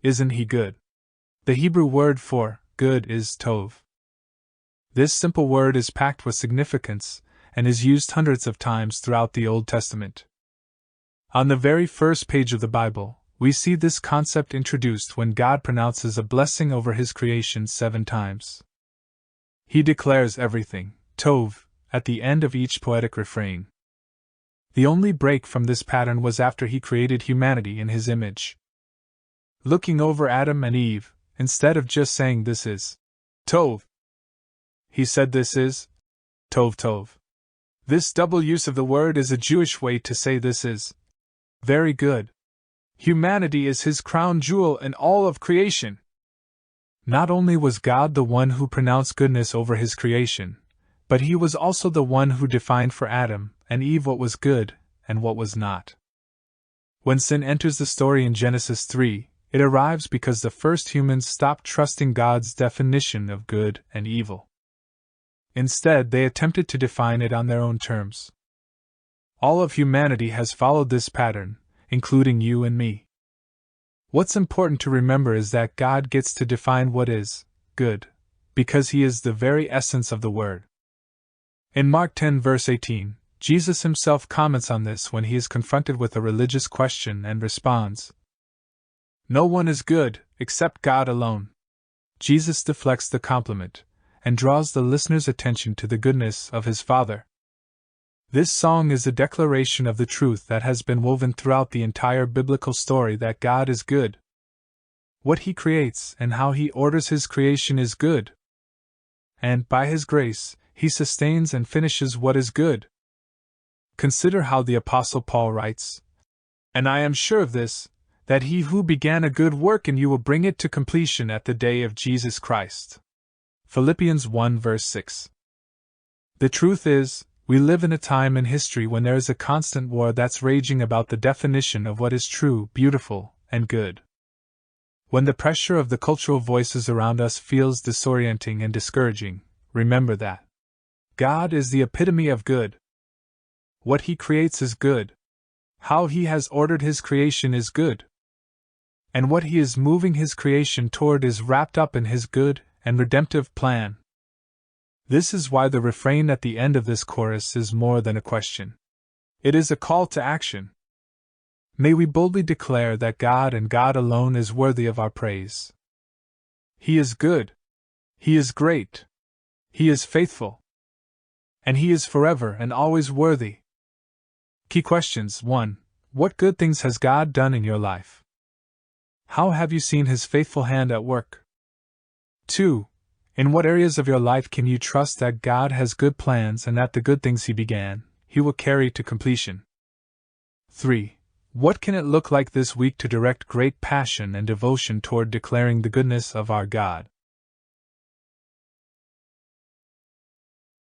Isn't he good? The Hebrew word for good is tov. This simple word is packed with significance and is used hundreds of times throughout the Old Testament. On the very first page of the Bible, we see this concept introduced when God pronounces a blessing over His creation 7 times. He declares everything, tov, at the end of each poetic refrain. The only break from this pattern was after He created humanity in His image. Looking over Adam and Eve, instead of just saying this is tov, He said this is tov tov. This double use of the word is a Jewish way to say this is very good. Humanity is His crown jewel in all of creation. Not only was God the one who pronounced goodness over His creation, but He was also the one who defined for Adam and Eve what was good and what was not. When sin enters the story in Genesis 3, it arrives because the first humans stopped trusting God's definition of good and evil. Instead, they attempted to define it on their own terms. All of humanity has followed this pattern, including you and me. What's important to remember is that God gets to define what is good, because He is the very essence of the word. In Mark 10 verse 18, Jesus Himself comments on this when He is confronted with a religious question and responds, "No one is good, except God alone." Jesus deflects the compliment and draws the listener's attention to the goodness of His Father. This song is a declaration of the truth that has been woven throughout the entire biblical story that God is good. What He creates and how He orders His creation is good. And, by His grace, He sustains and finishes what is good. Consider how the Apostle Paul writes, "And I am sure of this, that He who began a good work in you will bring it to completion at the day of Jesus Christ." Philippians 1 verse 6. The truth is, we live in a time in history when there is a constant war that's raging about the definition of what is true, beautiful, and good. When the pressure of the cultural voices around us feels disorienting and discouraging, remember that God is the epitome of good. What He creates is good. How He has ordered His creation is good. And what He is moving His creation toward is wrapped up in His good and redemptive plan. This is why the refrain at the end of this chorus is more than a question. It is a call to action. May we boldly declare that God and God alone is worthy of our praise. He is good. He is great. He is faithful. And He is forever and always worthy. Key questions. 1. What good things has God done in your life? How have you seen His faithful hand at work? 2. In what areas of your life can you trust that God has good plans and that the good things He began, He will carry to completion? 3. What can it look like this week to direct great passion and devotion toward declaring the goodness of our God?